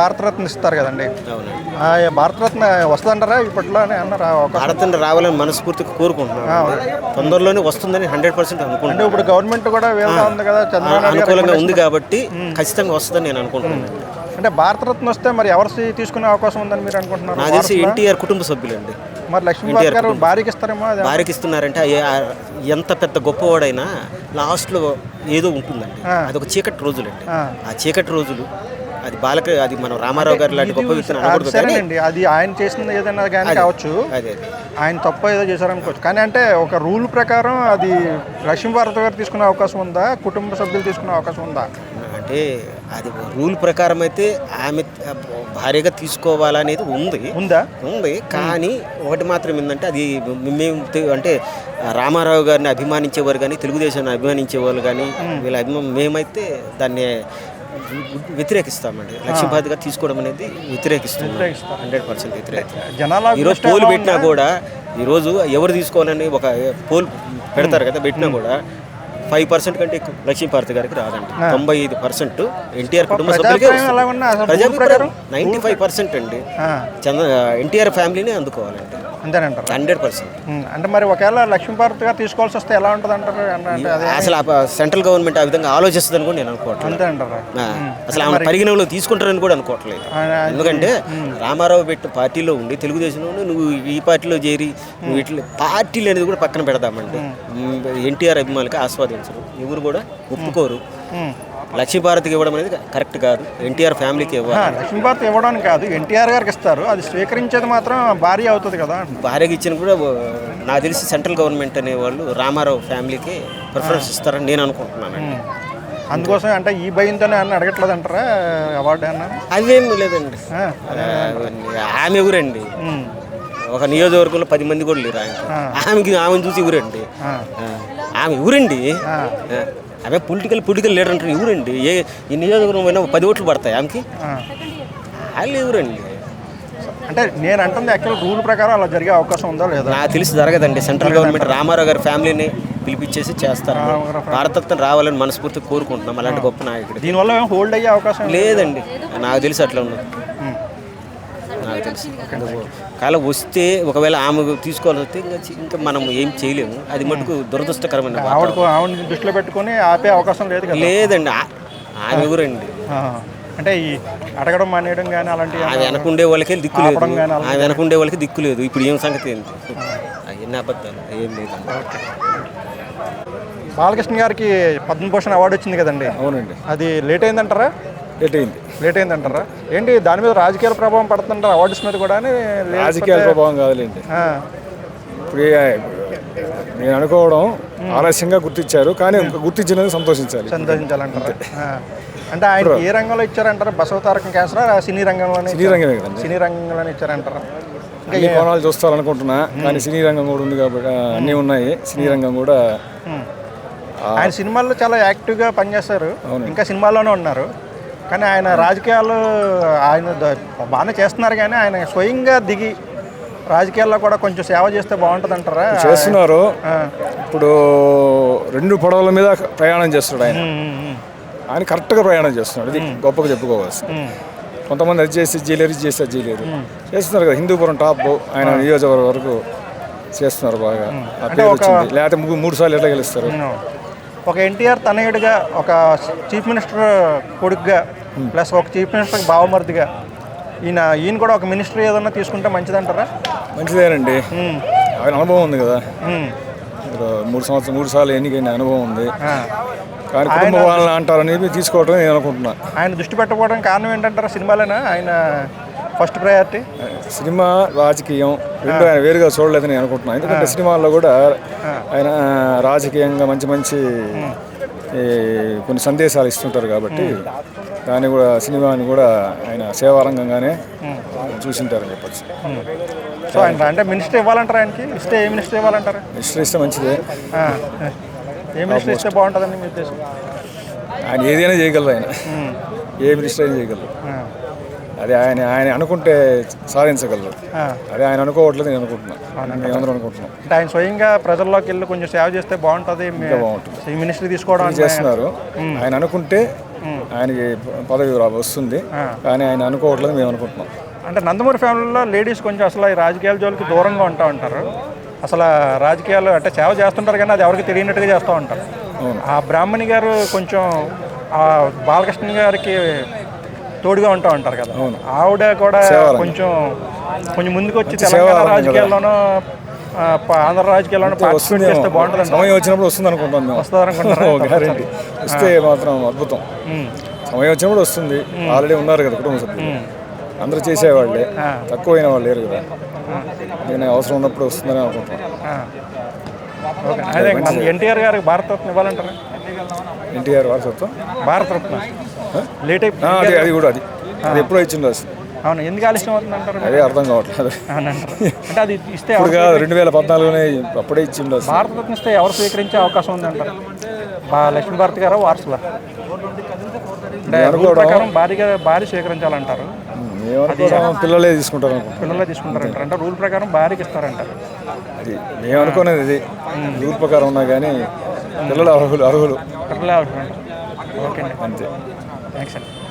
భారతరత్న ఇస్తారు కదండి. అవునండి. భారతరత్న వస్తుందంటారా ఇప్పట్లో అని అన్నారా? భారతరత్న రావాలని మనస్ఫూర్తిగా కోరుకుంటున్నాను. తొందరలోనే వస్తుందని 100% అంటే అనుకుంటున్నాను. ఇప్పుడు గవర్నమెంట్ కూడా వెళ్తా ఉంది కదా, చంద్రబాబు నాయుడు గారు అనుకూలంగా ఉంది కాబట్టి ఖచ్చితంగా వస్తుందని నేను అనుకుంటున్నాను. అంటే భారతరత్న వస్తే మరి ఎవరు తీసుకునే అవకాశం ఉందని మీరు అనుకుంటున్నారు? నాకు తెలిసి ఎన్టీఆర్ కుటుంబ సభ్యులండి. మరి లక్ష్మీబాబు గారు భార్యకి ఇస్తారేమో. భార్యకి ఇస్తున్నారంటే ఎంత పెద్ద గొప్పవాడైనా లాస్ట్లో ఏదో ఉంటుందండి. అదొక చీకటి రోజులండి. ఆ చీకటి రోజులు అది మనం రామారావు గారు లాంటి గొప్ప వ్యక్తిని అనకూడదు కానీ అది ఆయన చేసింది ఏదైనా కానీ కావచ్చు, ఆయన తప్పు ఏదో చేశారనుకోవచ్చు. కానీ అంటే ఒక రూల్ ప్రకారం అది లక్ష్మీభారతి గారు తీసుకునే అవకాశం ఉందా, కుటుంబ సభ్యులు తీసుకునే అవకాశం ఉందా? అంటే అది రూల్ ప్రకారం అయితే ఆమె భార్యగా తీసుకోవాలనేది ఉంది. కానీ ఒకటి మాత్రం ఏంటంటే అది మేము అంటే రామారావు గారిని అభిమానించేవారు కానీ, తెలుగుదేశాన్ని అభిమానించేవాళ్ళు కానీ వీళ్ళ మేమైతే దాన్ని వ్యతిరేకిస్తామండి. లక్ష్మీభారతి గారు తీసుకోవడం అనేది వ్యతిరేకిస్తాం. 100% వ్యతిరేకిస్తాం. ఈరోజు పోల్ పెట్టినా కూడా ఈరోజు ఎవరు తీసుకోవాలని ఒక పోల్ పెడతారు కదా, పెట్టినా కూడా 5% కంటే ఎక్కువ లక్ష్మీభారతి గారికి రాదండి. 95% ఎన్టీఆర్ కుటుంబ సభ్యులకే 95% అండి ఎన్టీఆర్ ఫ్యామిలీనే అందుకోవాలండి. అంతేనంటారు? 100%. అంటే మరి ఒకవేళ లక్ష్మీభారతి గారు తీసుకోవాల్సి వస్తే ఎలా ఉంటుంది అంటారు? అసలు సెంట్రల్ గవర్నమెంట్ ఆ విధంగా ఆలోచిస్తుందని కూడా నేను అనుకోవట్లేదు. అంతే అంటారా? అసలు ఆమె పరిగణనలో తీసుకుంటారని కూడా అనుకోవట్లేదు. ఎందుకంటే రామారావు పెట్టి పార్టీలో ఉండి తెలుగుదేశంలో ఉండి నువ్వు ఈ పార్టీలో చేరి నువ్వు ఇట్లా పార్టీలు అనేది కూడా పక్కన పెడదామండి. ఎన్టీఆర్ అభిమానులకి ఆస్వాదించరు, ఎవరు కూడా ఒప్పుకోరు. లక్ష్మీభారతికి ఇవ్వడం అనేది కరెక్ట్ కాదు, ఎన్టీఆర్ ఫ్యామిలీకి ఇవ్వాలి. లక్ష్మీభారతి ఇవ్వడానికి కాదు, ఎన్టీఆర్ గారికి ఇస్తారు. అది స్వీకరించేది మాత్రం భార్య అవుతుంది కదా. భార్యకి ఇచ్చిన కూడా నాకు తెలిసి సెంట్రల్ గవర్నమెంట్ అనేవాళ్ళు రామారావు ఫ్యామిలీకి ప్రిఫరెన్స్ ఇస్తారని నేను అనుకుంటున్నానండి. అందుకోసం అంటే ఈ భయంతోనే అన్న అడగట్లేదు అంటారా అవార్డు అన్న? అవేం లేదండి. ఆమె ఎవరండి? ఒక నియోజకవర్గంలో 10 మంది కూడా లేరు ఆమెను చూసి ఎవరండి? ఆమె ఎవరండి? ఆమె పొలిటికల్ లీడర్ అంటారు. ఎవరండి? ఈ నియోజకవర్గం పోయినా 10 ఓట్లు పడతాయి ఆమెకి? వాళ్ళు ఎవరండి? అంటే నేను అంటుంది యాక్చువల్ రూల్ ప్రకారం అలా జరిగే అవకాశం ఉందా లేదా? నాకు తెలిసి జరగదండి. సెంట్రల్ గవర్నమెంట్ రామారావు గారి ఫ్యామిలీని పిలిపించేసి చేస్తారు. భారతరత్న రావాలని మనస్ఫూర్తిగా కోరుకుంటున్నాం. అలాంటి గొప్ప నాయకుడు. దీనివల్ల హోల్డ్ అయ్యే అవకాశం లేదండి. నాకు తెలిసి అట్లా ఉన్నది. నాకు తెలిసి కాలం వస్తే ఒకవేళ ఆమె తీసుకోవాల్సి వస్తే ఇంకా మనం ఏం చేయలేము. అది మటుకు దురదృష్టకరమైన. ఆవిడ దృష్టిలో పెట్టుకుని ఆపే అవకాశం లేదు కదా? లేదండి. ఆమె ఎవరండి? అంటే ఈ అడగడం మానేయడం కానీ అలాంటి ఆమె వెనకుండే వాళ్ళకే దిక్కు లేదు. ఆమె వెనకుండే వాళ్ళకి దిక్కు లేదు. ఇప్పుడు ఏం సంగతి ఏంటి? ఎన్ని అబద్ధాలు ఏం లేదండి. బాలకృష్ణ గారికి పద్మభూషణ్ అవార్డు వచ్చింది కదండి. అవునండి. అది లేట్ అయిందంటారా? లేట్ అయిందంటారా? ఏంటి దాని మీద రాజకీయాల ప్రభావం పడుతుంటారు అవార్డ్స్ మీద కూడా? రాజకీయాల ప్రభావం కాదులేండి. ఇప్పుడు నేను అనుకోవడం ఆలస్యంగా గుర్తించారు, కానీ గుర్తించినందుకు సంతోషించాలంటారా? అంటే ఆయన ఏ రంగంలో ఇచ్చారంటారా? బసవతారకం క్యాన్సర్ సినీ రంగంలోనే? సినీ రంగంలోనే ఇచ్చారంటారా? ఇంకా ఈ కోణాలు చూస్తారనుకుంటున్నా, కానీ సినీ రంగం కూడా ఉంది కాబట్టి అన్నీ ఉన్నాయి. సినీ రంగం కూడా ఆయన సినిమాల్లో చాలా యాక్టివ్గా పనిచేస్తారు, ఇంకా సినిమాల్లోనే ఉన్నారు. కానీ ఆయన రాజకీయాలు ఆయన బాగానే చేస్తున్నారు, కానీ ఆయన స్వయంగా దిగి రాజకీయాల్లో కూడా కొంచెం సేవ చేస్తే బాగుంటుంది అంటారా? చేస్తున్నారు. ఇప్పుడు 2 పడవల మీద ప్రయాణం చేస్తున్నాడు ఆయన కరెక్ట్గా ప్రయాణం చేస్తున్నాడు. ఇది గొప్పగా చెప్పుకోవాల్సింది. కొంతమంది అది చేసి చేయలేరు చేస్తున్నారు కదా. హిందూపురం టాప్ ఆయన నియోజకవర్గం వరకు చేస్తున్నారు బాగా. లేకపోతే 3 సార్లు ఎట్లా గెలుస్తారు? ఒక ఎన్టీఆర్ తనయుడిగా, ఒక చీఫ్ మినిస్టర్ కొడుకుగా, ప్లస్ ఒక చీఫ్ మినిస్టర్ బావమరిదిగా ఈయన కూడా ఒక మినిస్టర్ ఏదన్నా తీసుకుంటే మంచిదంటారా? మంచిదేనండి. ఆయన అనుభవం ఉంది కదా. 3 సార్లు ఎన్నికైన అనుభవం ఉంది. కానీ కుటుంబ వాళ్ళని అంటారనేది తీసుకోవడం నేను అనుకుంటున్నా. ఆయన దృష్టి పెట్టకపోవడం కారణం ఏంటంటారా? సినిమాలేనా ఆయన ఫస్ట్ ప్రయారిటీ? సినిమా, రాజకీయం రెండు ఆయన వేరుగా చూడలేదని నేను అనుకుంటున్నాను. ఎందుకంటే సినిమాల్లో కూడా ఆయన రాజకీయంగా మంచి కొన్ని సందేశాలు ఇస్తుంటారు కాబట్టి దాన్ని కూడా సినిమాని కూడా ఆయన సేవారంగంగానే చూసింటారని చెప్పచ్చు. సో ఆయన అంటే మినిస్టర్ ఇవ్వాలంటారా? ఆయనకి ఇస్తే ఏ మినిస్టర్ ఇవ్వాలంటారా? మినిస్టర్ ఇస్తే మంచిదే. ఏ మినిస్టర్ ఇస్తే బాగుంటుందండి మీ ఉద్దేశం? ఆయన ఏదైనా చేయగలరు. ఆయన ఏ మినిస్టర్ అయినా చేయగలరు. అది ఆయన అనుకుంటే సాధించగలరు. అది ఆయన అనుకోవట్లేదు, నేను అనుకుంటున్నాను. అందరూ అనుకుంటున్నాం. అంటే ఆయన స్వయంగా ప్రజల్లోకి వెళ్ళి కొంచెం సేవ చేస్తే బాగుంటుంది. ఈ మినిస్ట్రీ తీసుకోవడం చేస్తున్నారు. ఆయన అనుకుంటే ఆయనకి పదవి వస్తుంది, కానీ ఆయన అనుకోవట్లేదు, మేము అనుకుంటున్నాం. అంటే నందమూరి ఫ్యామిలీలో లేడీస్ కొంచెం అసలు ఈ రాజకీయాల జోలికి దూరంగా ఉంటా ఉంటారు. అసలు రాజకీయాలు అంటే సేవ చేస్తుంటారు కానీ అది ఎవరికి తెలియనట్టుగా చేస్తూ ఉంటారు. ఆ బ్రాహ్మణి గారు కొంచెం ఆ బాలకృష్ణ గారికి తోడుగా ఉంటా ఉంటారు కదా, ఆవిడ కూడా కొంచెం ముందుకు వచ్చి తెలంగాణ రాజకీయాల్లోనూ ఆంధ్ర రాజకీయాల్లోనూ పార్టిసిపేట్ చేస్తే బాగుంటుంది. సమయం వచ్చినప్పుడు వస్తుంది అనుకుంటాం మేము. వస్తుంది అనుకుంటారు. గ్యారెంటీ వస్తే మాత్రం అద్భుతం. సమయం వచ్చినప్పుడు వస్తుంది. ఆల్రెడీ ఉన్నారు కదా కుటుంబ సభ్యులు, అందరూ చేసేవాళ్ళే, తక్కువైన వాళ్ళు లేరు కదా. నేను అవసరం ఉన్నప్పుడు వస్తుందని అనుకుంటున్నాను. అదే ఎన్టీఆర్ గారికి భారతరత్న ఇవ్వాలంటారా? ఎన్టీఆర్ వారసత్వం భారతరత్న లేట్ అది కూడా అది ఎప్పుడో ఇచ్చింది. అవును, ఎందుకు ఆలస్యం అవుతుంది అంటారు? అదే అర్థం కావట్లేదు. అంటే అది ఇస్తే 2014లోనే అప్పుడే ఇచ్చిండు. భారతరత్న ఇస్తే ఎవరు స్వీకరించే అవకాశం ఉంది అంటారు? లక్ష్మీ భారతి గారు వారసులా? ప్రకారం భార్య స్వీకరించాలంటారు. పిల్లలే తీసుకుంటారు. పిల్లలే తీసుకుంటారంటారు. అంటే రూల్ ప్రకారం భార్యకి ఇస్తారంటారు. అది మేము అనుకునేది ఇది. రూల్ ప్రకారం ఉన్నా కానీ పిల్లలు అర్హులు. పిల్లలే అర్హులు. ఓకే అండి, అంతే. థ్యాంక్స్ అండి.